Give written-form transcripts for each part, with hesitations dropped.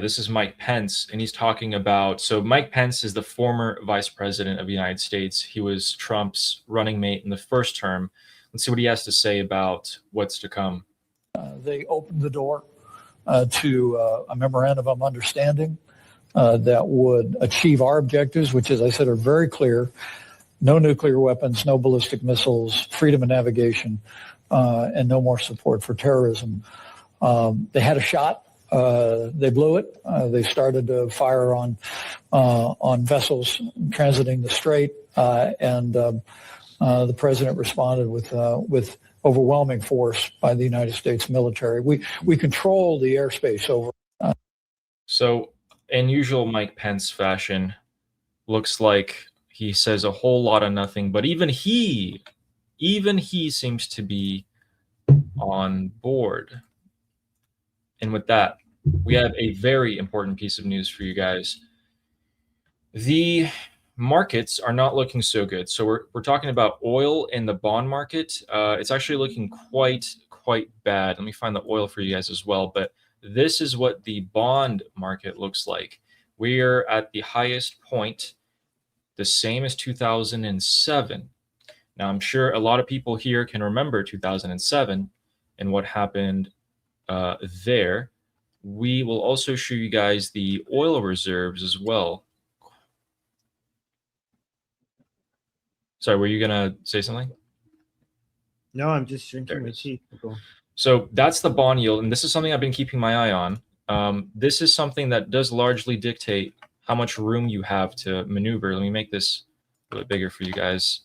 This is Mike Pence, and he's talking about, so Mike Pence is the former vice president of the United States. He was Trump's running mate in the first term. Let's see what he has to say about what's to come. They opened the door to a memorandum of understanding that would achieve our objectives, which, as I said, are very clear. No nuclear weapons, no ballistic missiles, freedom of navigation, and no more support for terrorism. They had a shot. They blew it. They started to fire on vessels transiting the strait, and the president responded with overwhelming force by the United States military. We control the airspace over. So, in usual Mike Pence fashion, looks like he says a whole lot of nothing, but even he seems to be on board. And with that, we have a very important piece of news for you guys. The markets are not looking so good. So we're talking about oil in the bond market. It's actually looking quite bad. Let me find the oil for you guys as well. But this is what the bond market looks like. We're at the highest point, the same as 2007. Now, I'm sure a lot of people here can remember 2007 and what happened there. We will also show you guys the oil reserves as well. Sorry, were you going to say something? No, I'm just drinking my tea. Cool. So that's the bond yield, and this is something I've been keeping my eye on. This is something that does largely dictate how much room you have to maneuver. Let me make this a little bit bigger for you guys.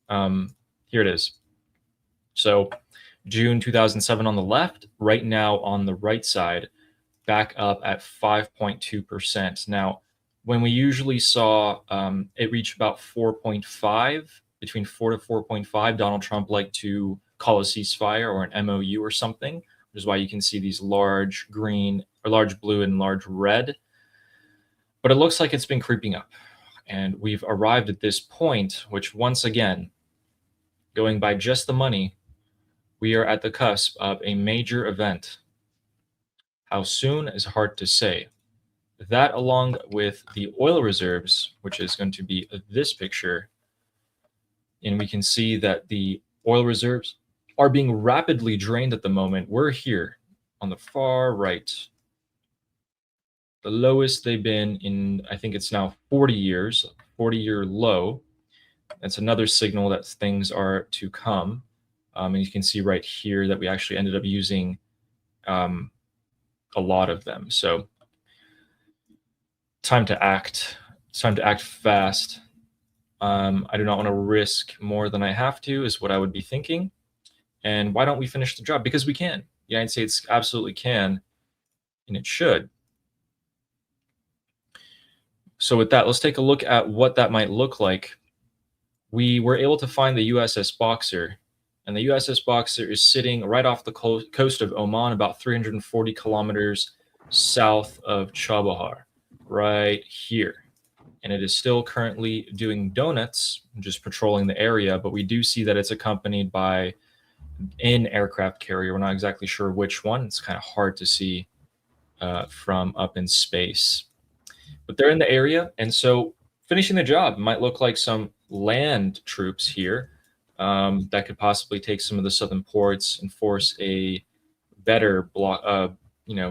Here it is. So June 2007 on the left, right now on the right side, back up at 5.2%. Now, when we usually saw it reach about 4.5, between 4 to 4.5, Donald Trump liked to call a ceasefire or an MOU or something, which is why you can see these large green or large blue and large red. But it looks like it's been creeping up. And we've arrived at this point, which once again, going by just the money, we are at the cusp of a major event. How soon is hard to say. That, along with the oil reserves, which is going to be this picture, and we can see that the oil reserves are being rapidly drained at the moment. We're here on the far right, the lowest they've been in, I think it's now 40 years, 40-year low. That's another signal that things are to come. And you can see right here that we actually ended up using a lot of them. So time to act. It's time to act fast. I do not want to risk more than I have to, is what I would be thinking. And why don't we finish the job? Because we can. The United States absolutely can, and it should. So with that, let's take a look at what that might look like. We were able to find the USS Boxer, and the USS Boxer is sitting right off the coast of Oman, about 340 kilometers south of Chabahar, right here. And it is still currently doing donuts, just patrolling the area, but we do see that it's accompanied by an aircraft carrier. We're not exactly sure which one. It's kind of hard to see from up in space. But they're in the area, and so finishing the job might look like some land troops here that could possibly take some of the southern ports and force a better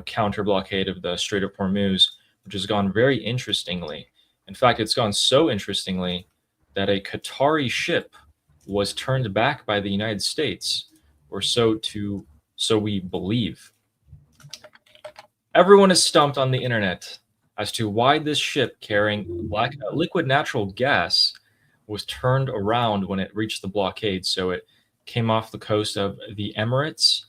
counter blockade of the Strait of Hormuz, which has gone very interestingly. In fact, it's gone so interestingly that a Qatari ship was turned back by the United States, or so we believe. Everyone is stumped on the internet as to why this ship carrying liquid natural gas was turned around when it reached the blockade. So it came off the coast of the Emirates,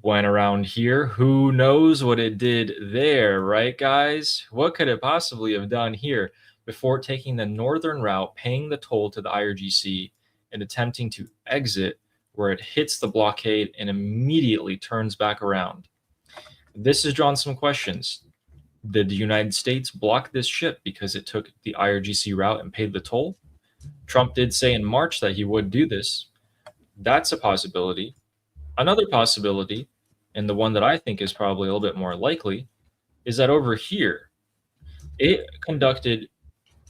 went around here. Who knows what it did there, right, guys? What could it possibly have done here before taking the northern route, paying the toll to the IRGC, and attempting to exit, where it hits the blockade and immediately turns back around? This has drawn some questions. Did the United States block this ship because it took the IRGC route and paid the toll? Trump did say in March that he would do this. That's a possibility. Another possibility, and the one that I think is probably a little bit more likely, is that over here, it conducted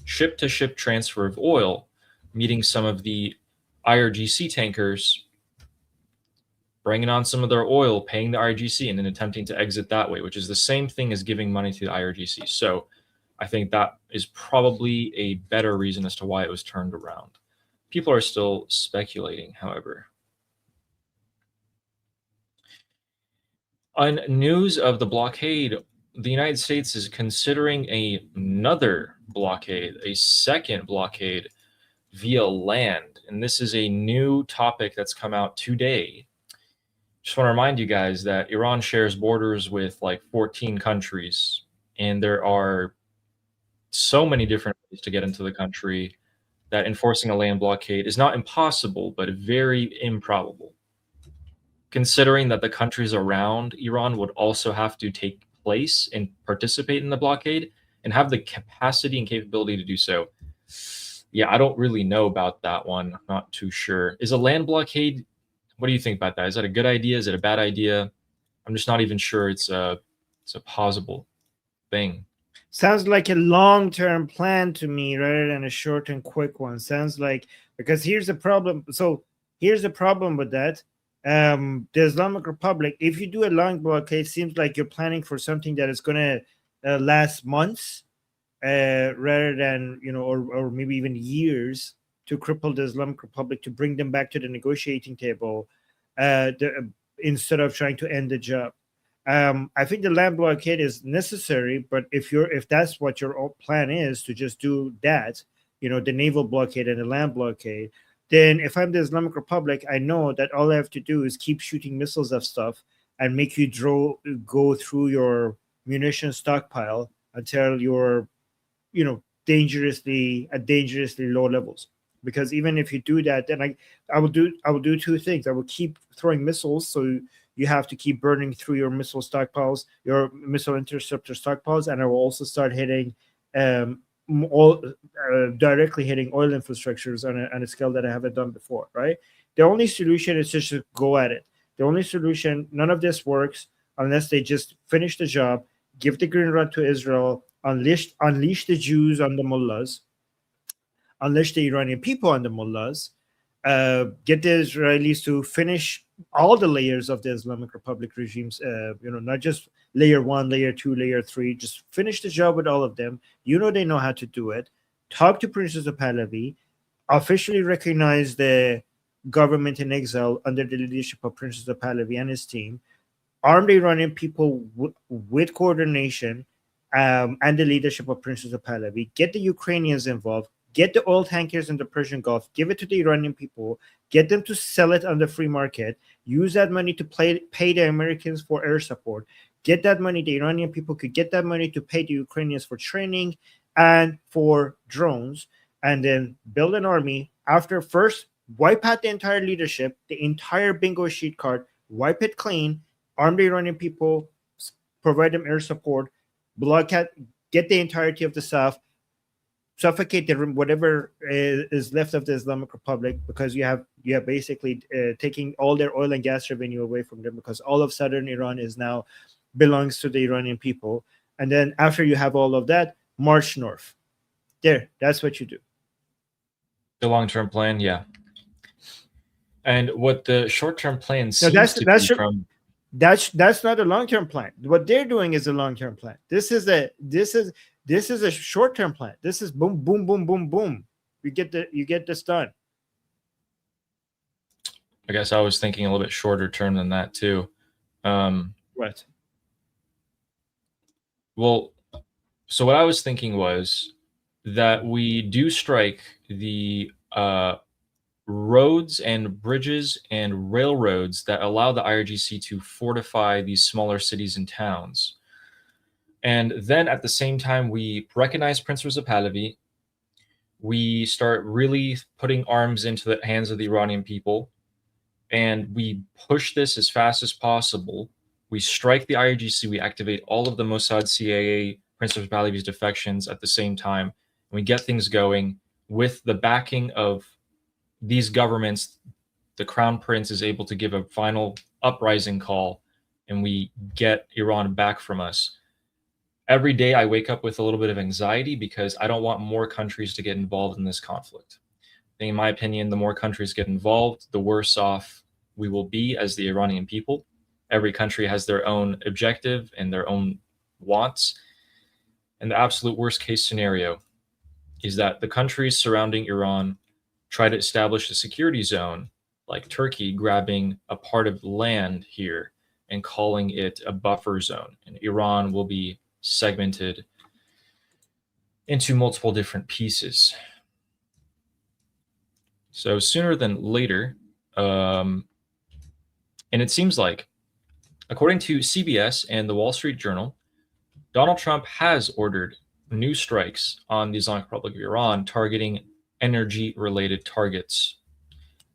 ship-to-ship transfer of oil, meeting some of the IRGC tankers, bringing on some of their oil, paying the IRGC, and then attempting to exit that way, which is the same thing as giving money to the IRGC. So I think that is probably a better reason as to why it was turned around. People are still speculating, however. On news of the blockade, the United States is considering another blockade, a second blockade via land. And this is a new topic that's come out today. Just want to remind you guys that Iran shares borders with like 14 countries, and there are so many different ways to get into the country that enforcing a land blockade is not impossible, but very improbable. Considering that the countries around Iran would also have to take place and participate in the blockade and have the capacity and capability to do so. Yeah, I don't really know about that one. I'm not too sure. Is a land blockade, what do you think about that? Is that a good idea? Is it a bad idea? I'm just not even sure it's a possible thing. Sounds like a long-term plan to me rather than a short and quick one. Sounds like, because here's the problem. So here's the problem with that. The Islamic Republic, if you do a long blockade, seems like you're planning for something that is going to last months rather than, or maybe even years, to cripple the Islamic Republic, to bring them back to the negotiating table instead of trying to end the job. I think the land blockade is necessary, but if that's what your plan is, to just do that, the naval blockade and the land blockade, then if I'm the Islamic Republic, I know that all I have to do is keep shooting missiles of stuff and make you go through your munition stockpile until you're, dangerously low levels. Because even if you do that, then I will do two things. I will keep throwing missiles, so you have to keep burning through your missile stockpiles, your missile interceptor stockpiles, and I will also start hitting directly hitting oil infrastructures on a scale that I haven't done before, right? The only solution is just to go at it. The only solution, none of this works unless they just finish the job, give the green light to Israel, unleash the Jews on the mullahs, unleash the Iranian people on the mullahs, get the Israelis to finish all the layers of the Islamic Republic regimes, not just layer 1, layer 2, layer 3, just finish the job with all of them. They know how to do it. Talk to Prince Reza Pahlavi, officially recognize the government in exile under the leadership of Prince Reza Pahlavi and his team, arm the Iranian people with coordination and the leadership of Prince Reza Pahlavi, get the Ukrainians involved, get the oil tankers in the Persian Gulf, give it to the Iranian people, get them to sell it on the free market, use that money to pay the Americans for air support, get that money, the Iranian people could get that money to pay the Ukrainians for training and for drones, and then build an army. After first, wipe out the entire leadership, the entire bingo sheet card, wipe it clean, arm the Iranian people, provide them air support, blockade, get the entirety of the south, suffocate whatever is left of the Islamic Republic, because you have basically taking all their oil and gas revenue away from them, because all of southern Iran now belongs to the Iranian people. And then after you have all of that, march north. That's what you do. The long-term plan, yeah. And what the short-term plan seems that's not a long-term plan. What they're doing is a long-term plan. This is a short-term plan. This is boom, boom, boom, boom, boom. You get this done. I guess I was thinking a little bit shorter term than that too. What? Well, so what I was thinking was that we do strike the roads and bridges and railroads that allow the IRGC to fortify these smaller cities and towns. And then at the same time, we recognize Prince Reza Pahlavi. We start really putting arms into the hands of the Iranian people, and we push this as fast as possible. We strike the IRGC. We activate all of the Mossad, CIA, Prince Reza Pahlavi's defections at the same time. And we get things going with the backing of these governments. The Crown Prince is able to give a final uprising call, and we get Iran back from us. Every day I wake up with a little bit of anxiety because I don't want more countries to get involved in this conflict. In my opinion, the more countries get involved, the worse off we will be as the Iranian people. Every country has their own objective and their own wants. And the absolute worst case scenario is that the countries surrounding Iran try to establish a security zone, like Turkey grabbing a part of land here and calling it a buffer zone. And Iran will be segmented into multiple different pieces. So sooner than later, and it seems like, according to CBS and the Wall Street Journal, Donald Trump has ordered new strikes on the Islamic Republic of Iran targeting energy-related targets.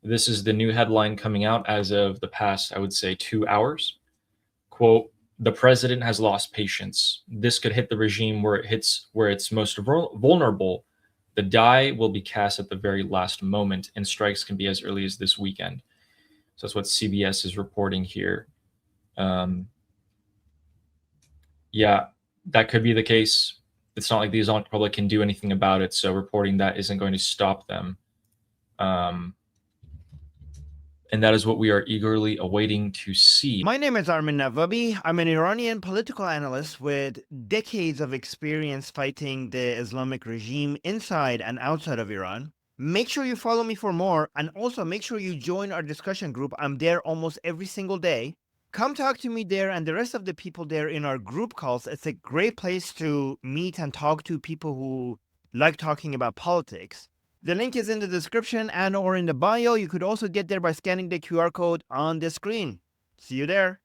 This is the new headline coming out as of the past, I would say, 2 hours. Quote, "The president has lost patience. This could hit the regime where it's most vulnerable. The die will be cast at the very last moment, and strikes can be as early as this weekend." So that's what CBS is reporting here. Yeah, that could be the case. It's not like the Islamic Republic can do anything about it, so reporting that isn't going to stop them. And that is what we are eagerly awaiting to see. My name is Armin Navabi. I'm an Iranian political analyst with decades of experience fighting the Islamic regime inside and outside of Iran. Make sure you follow me for more, and also make sure you join our discussion group. I'm there almost every single day. Come talk to me there and the rest of the people there in our group calls. It's a great place to meet and talk to people who like talking about politics. The link is in the description and or in the bio. You could also get there by scanning the QR code on the screen. See you there.